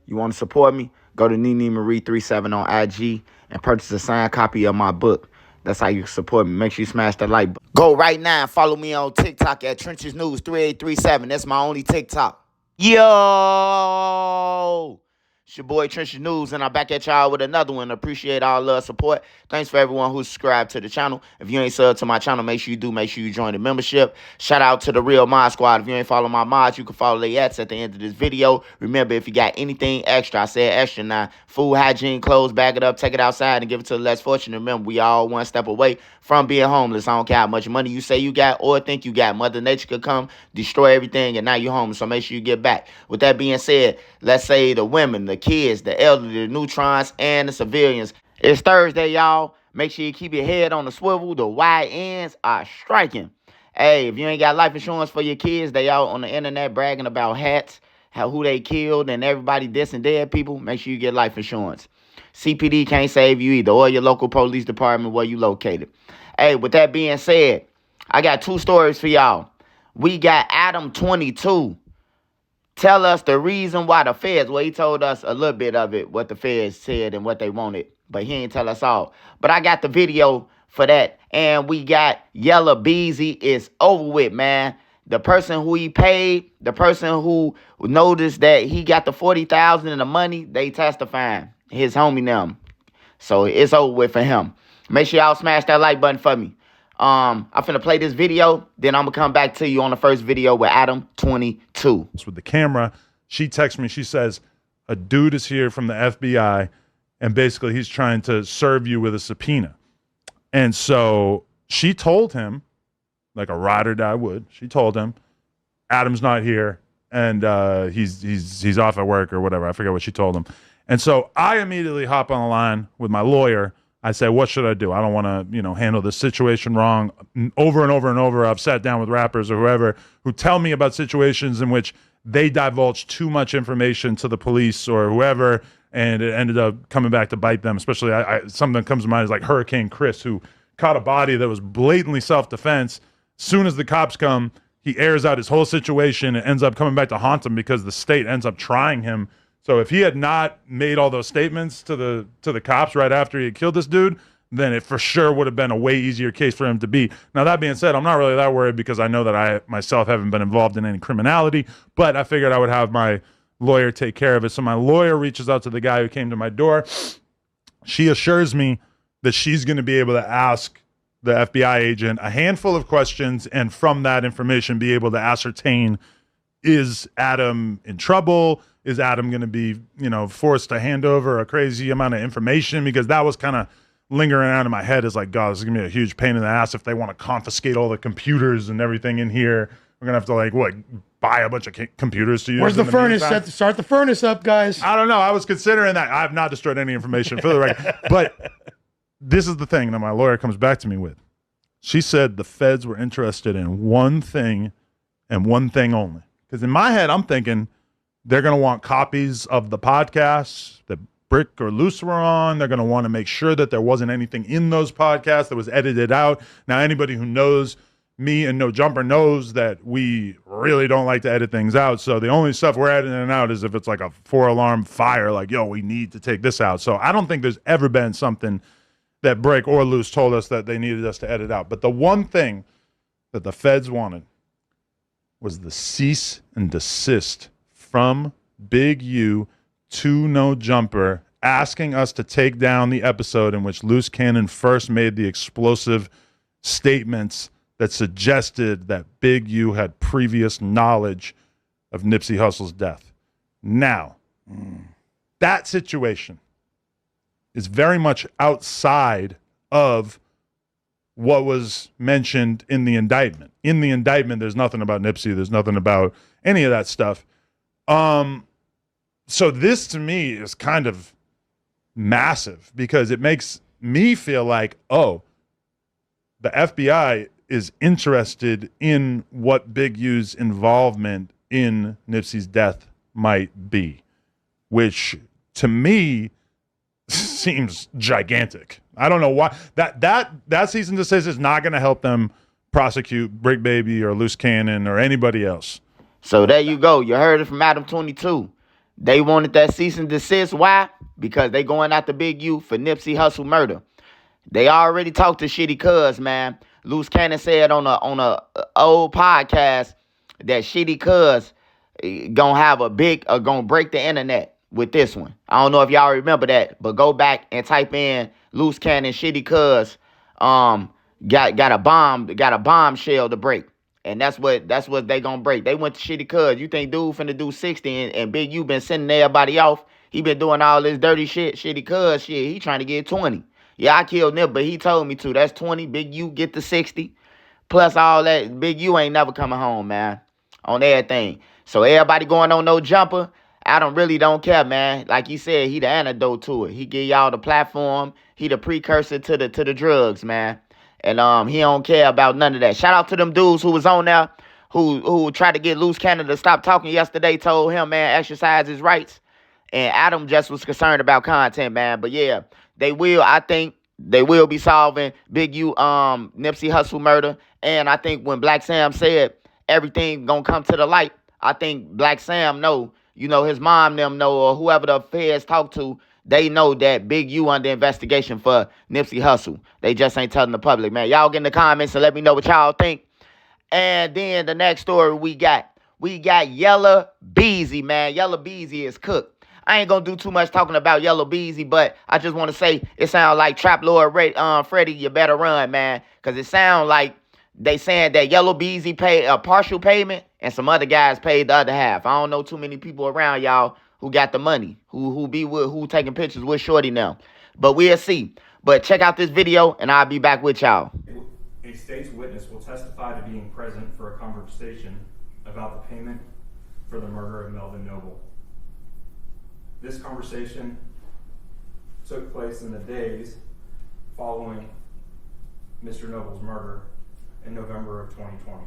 You want to support me? Go to Nene Marie 37 on IG and purchase a signed copy of my book. That's how you support me. Make sure you smash that like button. Go right now and follow me on TikTok at Trenches News 3837. That's my only TikTok. Yo! It's your boy Trenches News, and I'm back at y'all with another one. Appreciate all love, support. Thanks for everyone who's subscribed to the channel. If you ain't subbed to my channel, make sure you do. Make sure you join the membership. Shout out to the Real Mod Squad. If you ain't follow my mods, you can follow the ads at the end of this video. Remember, if you got anything extra, I said extra now, food, hygiene, clothes, bag it up, take it outside, and give it to the less fortunate. Remember, we all one step away from being homeless. I don't care how much money you say you got or think you got. Mother Nature could come, destroy everything, and now you're homeless, so make sure you get back. With that being said, let's say the women, the kids, the elderly, the neutrons, and the civilians. It's Thursday, y'all. Make sure you keep your head on the swivel. The YNs are striking. Hey, if you ain't got life insurance for your kids, they out on the internet bragging about hats, who they killed, and everybody dissing dead people. Make sure you get life insurance. CPD can't save you either, or your local police department where you located. Hey, with that being said, I got two stories for y'all. We got Adam22. Tell us the reason why the feds, well, he told us a little bit of it, what the feds said and what they wanted, but he ain't tell us all. But I got the video for that, and we got Yella Beezy. Is over with, man. The person who he paid, the person who noticed that he got the $40,000 in the money, they testifying. His homie them. So it's over with for him. Make sure y'all smash that like button for me. I'm finna play this video, then I'm gonna come back to you on the first video with Adam22. With the camera, she texts me, she says, a dude is here from the FBI, and basically he's trying to serve you with a subpoena. And so she told him, like a ride or die would, she told him, Adam's not here, and he's off at work or whatever. I forget what she told him. And so I immediately hop on the line with my lawyer. I say, what should I do? I don't want to, handle this situation wrong. Over and over and over, I've sat down with rappers or whoever who tell me about situations in which they divulge too much information to the police or whoever, and it ended up coming back to bite them. Especially, something that comes to mind is like Hurricane Chris, who caught a body that was blatantly self-defense. Soon as the cops come, he airs out his whole situation and ends up coming back to haunt him because the state ends up trying him. So if he had not made all those statements to the cops right after he had killed this dude, then it for sure would have been a way easier case for him to beat. Now, that being said, I'm not really that worried because I know that I myself haven't been involved in any criminality, but I figured I would have my lawyer take care of it. So my lawyer reaches out to the guy who came to my door. She assures me that she's going to be able to ask the FBI agent a handful of questions, and from that information be able to ascertain, is Adam in trouble? Is Adam going to be, forced to hand over a crazy amount of information? Because that was kind of lingering around in my head as like, God, this is going to be a huge pain in the ass if they want to confiscate all the computers and everything in here. We're going to have to, buy a bunch of computers to use. Where's the furnace? Start the furnace up, guys. I don't know. I was considering that. I have not destroyed any information for the record. But this is the thing that my lawyer comes back to me with. She said the feds were interested in one thing and one thing only. Because in my head, I'm thinking, they're going to want copies of the podcasts that Brick or Luce were on. They're going to want to make sure that there wasn't anything in those podcasts that was edited out. Now, anybody who knows me and No Jumper knows that we really don't like to edit things out. So the only stuff we're editing out is if it's like a 4-alarm fire, like, yo, we need to take this out. So I don't think there's ever been something that Brick or Luce told us that they needed us to edit out. But the one thing that the feds wanted was the cease and desist from Big U to No Jumper, asking us to take down the episode in which Loose Cannon first made the explosive statements that suggested that Big U had previous knowledge of Nipsey Hussle's death. Now, that situation is very much outside of what was mentioned in the indictment. In the indictment, there's nothing about Nipsey. There's nothing about any of that stuff. So this to me is kind of massive because it makes me feel like, oh, the FBI is interested in what Big U's involvement in Nipsey's death might be, which to me seems gigantic. I don't know why that cease and desist is not going to help them prosecute Brick Baby or Loose Cannon or anybody else. So there you go. You heard it from Adam22. They wanted that cease and desist. Why? Because they going after Big U for Nipsey Hussle murder. They already talked to Shitty Cuz, man. Loose Cannon said on a old podcast that Shitty Cuz gonna have gonna break the internet with this one. I don't know if y'all remember that, but go back and type in Loose Cannon Shitty Cuz got a bombshell to break. And that's what they gonna break. They went to Shitty Cuz. You think dude finna do 60 and Big U been sending everybody off? He been doing all this dirty shit. Shitty Cuz shit. He trying to get 20. Yeah, I killed Nip, but he told me to. That's 20. Big U get the 60. Plus all that. Big U ain't never coming home, man. On everything. So everybody going on no jumper. Adam really don't care, man. Like he said, he the antidote to it. He give y'all the platform. He the precursor to the drugs, man. And he don't care about none of that. Shout out to them dudes who was on there, who tried to get Loose Cannon to stop talking yesterday, told him, man, exercise his rights. And Adam just was concerned about content, man. But yeah, I think they will be solving Big U Nipsey Hussle murder. And I think when Black Sam said everything gonna come to the light, I think Black Sam know, his mom them know, or whoever the feds talk to, they know that Big U under investigation for Nipsey Hussle. They just ain't telling the public, man. Y'all get in the comments and let me know what y'all think. And then the next story we got Yella Beezy, man. Yella Beezy is cooked. I ain't gonna do too much talking about Yella Beezy, but I just want to say it sounds like Trap Lord Freddie, you better run, man. Because it sounds like they saying that Yella Beezy paid a partial payment and some other guys paid the other half. I don't know too many people around y'all who got the money, who taking pictures with Shorty now. But we'll see. But check out this video, and I'll be back with y'all. A state's witness will testify to being present for a conversation about the payment for the murder of Melvin Noble. This conversation took place in the days following Mr. Noble's murder in November of 2020.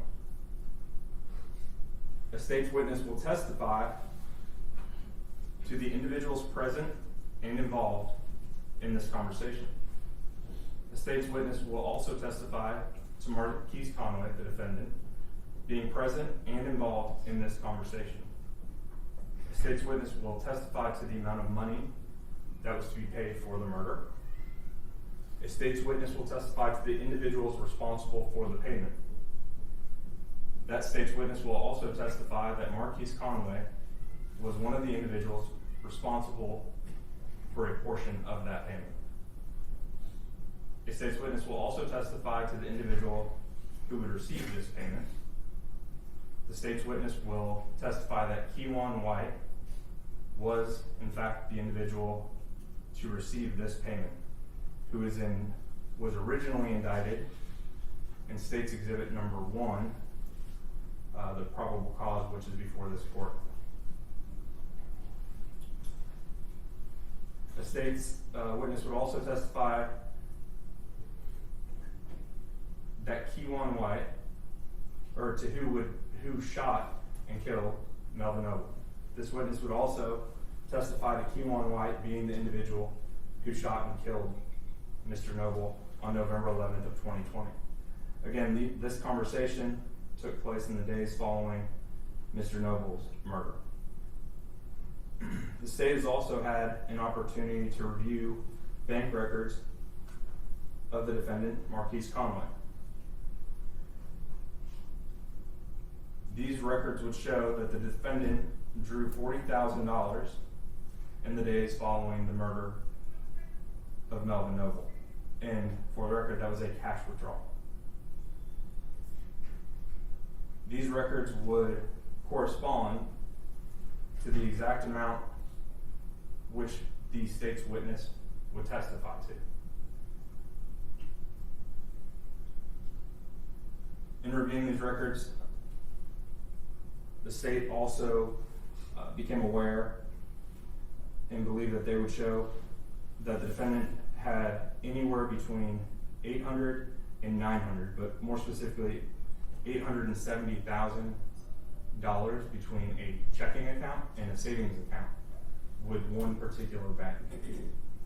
A state's witness will testify to the individuals present and involved in this conversation. The state's witness will also testify to Marquise Conway, the defendant, being present and involved in this conversation. The state's witness will testify to the amount of money that was to be paid for the murder. A state's witness will testify to the individuals responsible for the payment. That state's witness will also testify that Marquise Conway was one of the individuals responsible for a portion of that payment. A state's witness will also testify to the individual who would receive this payment. The state's witness will testify that Keywan White was, in fact, the individual to receive this payment, who was originally indicted in State's Exhibit Number 1, the probable cause, which is before this court. The state's witness would also testify that Keywan White, or to who shot and killed Melvin Noble. This witness would also testify to Keywan White being the individual who shot and killed Mr. Noble on November 11th of 2020. Again, this conversation took place in the days following Mr. Noble's murder. The state has also had an opportunity to review bank records of the defendant, Marquise Conway. These records would show that the defendant drew $40,000 in the days following the murder of Melvin Noble. And for the record, that was a cash withdrawal. These records would correspond to the exact amount which the state's witness would testify to. In reviewing these records, the state also became aware and believed that they would show that the defendant had anywhere between $800 and $900, but more specifically, $870,000 between a checking account and a savings account with one particular bank.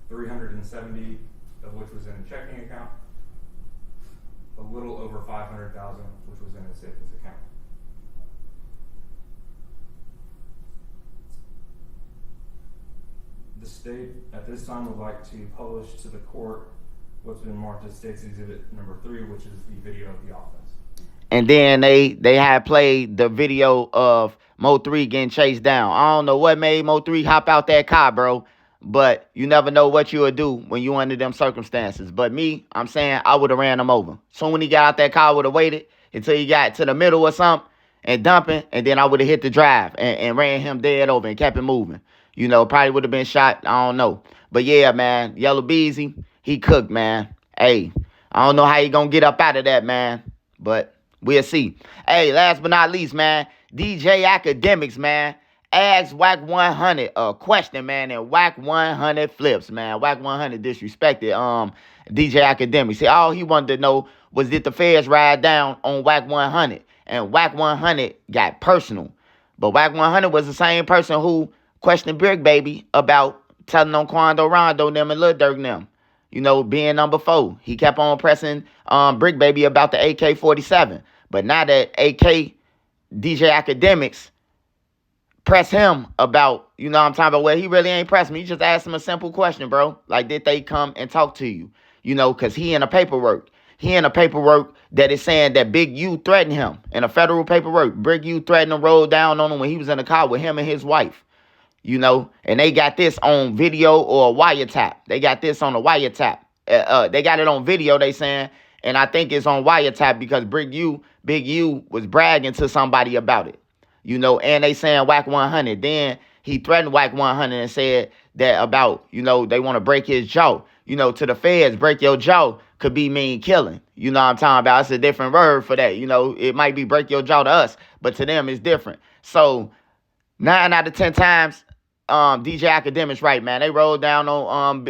370 of which was in a checking account, a little over 500,000 which was in a savings account. The state at this time would like to publish to the court what's been marked as State's Exhibit number 3, which is the video of the offense. And then they had played the video of Mo3 getting chased down. I don't know what made Mo3 hop out that car, bro. But you never know what you would do when you under them circumstances. But me, I'm saying I would have ran him over. So when he got out that car, I would have waited until he got to the middle or something and dumping, and then I would have hit the drive and ran him dead over and kept it moving. You know, probably would have been shot. I don't know. But yeah, man, Yella Beezy, he cooked, man. Hey, I don't know how he gonna get up out of that, man. But we'll see. Hey, last but not least, man, DJ Academics, man. Ask Wack 100 a question, man, and Wack 100 flips, man. Wack 100 disrespected DJ Academics. See, all he wanted to know was did the feds ride down on Wack 100, and Wack 100 got personal. But Wack 100 was the same person who questioned Brick Baby about telling on Quando Rondo them and Lil Durk them, you know, being number 4. He kept on pressing Brick Baby about the AK-47. But now that AK DJ Academics press him about, you know what I'm talking about, well, he really ain't pressed me. He just asked him a simple question, bro. Like, did they come and talk to you? You know, because he in a paperwork. He in a paperwork that is saying that Big U threatened him. In a federal paperwork, Big U threatened to roll down on him when he was in the car with him and his wife. You know, and they got this on video or a wiretap. They got this on a wiretap. They got it on video, they saying, and I think it's on wiretap because Big U was bragging to somebody about it. You know, and they saying Wack 100. Then he threatened Wack 100 and said that about, you know, they want to break his jaw. You know, to the feds, break your jaw could be mean killing. You know what I'm talking about? It's a different word for that. You know, it might be break your jaw to us, but to them it's different. So 9 out of 10 times, DJ Academics right, man. They rolled down on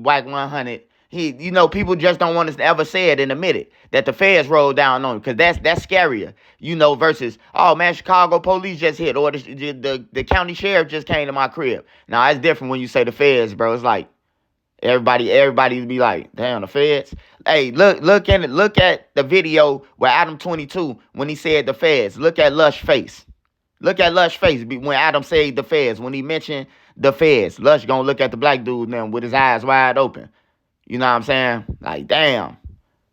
Wack 100. You know, people just don't want us to ever say it and admit it, that the feds rolled down on him, because that's scarier, you know, versus, oh, man, Chicago police just hit, or the county sheriff just came to my crib. Now, it's different when you say the feds, bro. It's like, everybody be like, damn, the feds. Hey, look at the video where Adam22, when he said the feds, look at Lush face. Look at Lush face when Adam said the feds, when he mentioned the feds. Lush gonna look at the black dude now with his eyes wide open. You know what I'm saying? Like, damn,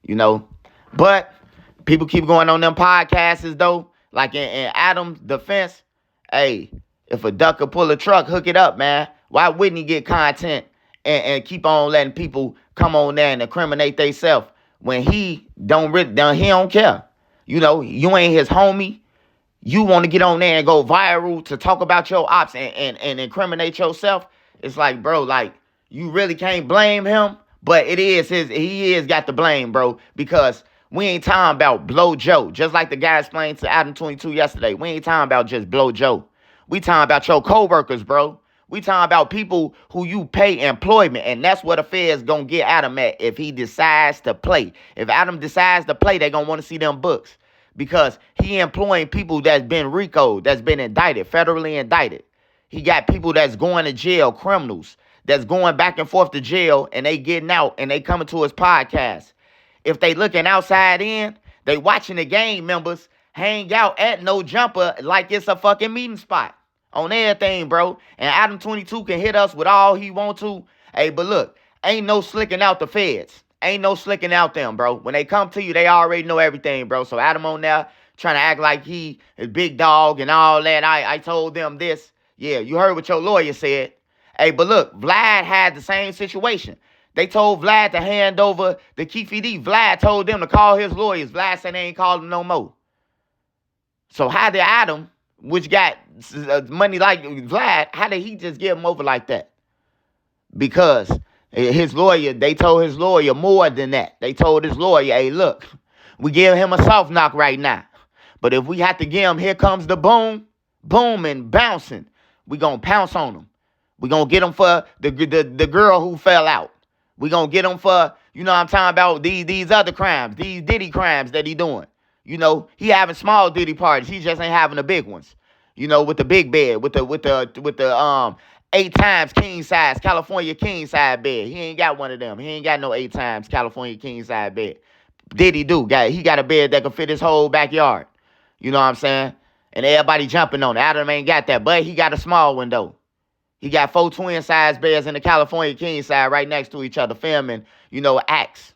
you know. But people keep going on them podcasts, though. Like in Adam's defense, hey, if a duck could pull a truck, hook it up, man. Why wouldn't he get content and keep on letting people come on there and incriminate themselves when he don't care? You know, you ain't his homie. You want to get on there and go viral to talk about your ops and incriminate yourself. It's like, bro, like, you really can't blame him. But he is got the blame, bro, because we ain't talking about Blow Joe. Just like the guy explained to Adam22 yesterday, we ain't talking about just Blow Joe. We talking about your coworkers, bro. We talking about people who you pay employment, and that's what the feds gonna get Adam at if he decides to play. If Adam decides to play, they gonna want to see them books, because he employing people that's been RICO'd, that's been indicted, federally indicted. He got people that's going to jail, criminals, that's going back and forth to jail, and they getting out, and they coming to his podcast. If they looking outside in, they watching the gang members hang out at No Jumper like it's a fucking meeting spot on everything, bro. And Adam22 can hit us with all he want to. Hey, but look, ain't no slicking out the feds. Ain't no slicking out them, bro. When they come to you, they already know everything, bro. So Adam on there trying to act like he is big dog and all that. I told them this. Yeah, you heard what your lawyer said. Hey, but look, Vlad had the same situation. They told Vlad to hand over the KFD. Vlad told them to call his lawyers. Vlad said they ain't called him no more. So how did Adam, which got money like Vlad, how did he just give him over like that? Because his lawyer, they told his lawyer more than that. They told his lawyer, hey, look, we give him a soft knock right now. But if we have to give him, here comes the boom, and bouncing, we going to pounce on him. We going to get him for the girl who fell out. We going to get him for, you know what I'm talking about, these other crimes, these Diddy crimes that he doing. You know, he having small Diddy parties. He just ain't having the big ones. You know, with the big bed, with the 8 times king size California king size bed. He ain't got one of them. He ain't got no 8 times California king size bed. Diddy do. He got a bed that can fit his whole backyard. You know what I'm saying? And everybody jumping on it. Adam ain't got that, but he got a small one though. He got 4 twin-size beds in the California king side right next to each other filming, acts.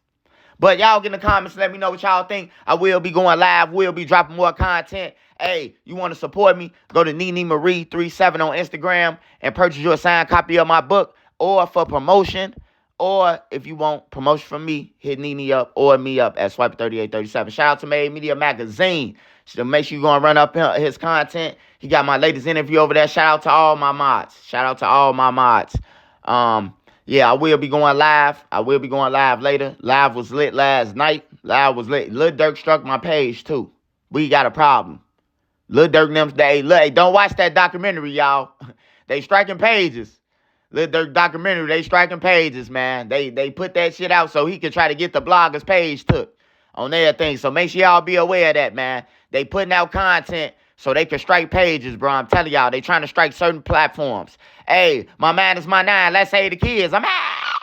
But y'all get in the comments, let me know what y'all think. I will be going live. We'll be dropping more content. Hey, you want to support me? Go to Nene Marie 37 on Instagram and purchase your signed copy of my book. Or for promotion, or if you want promotion from me, hit Nene up or me up at Swiper3837. Shout out to Made Media Magazine. So make sure you're going to run up his content. He got my latest interview over there. Shout out to all my mods. Yeah, I will be going live. Later. Live was lit last night. Lil Durk struck my page too. We got a problem. Lil Durk them today. Hey, don't watch that documentary, y'all. They striking pages. Lil Durk documentary, they striking pages, man. They put that shit out so he can try to get the blogger's page took on their thing. So make sure y'all be aware of that, man. They putting out content so they can strike pages, bro. I'm telling y'all, they trying to strike certain platforms. Hey, my man is my 9. Let's say the kids. I'm out.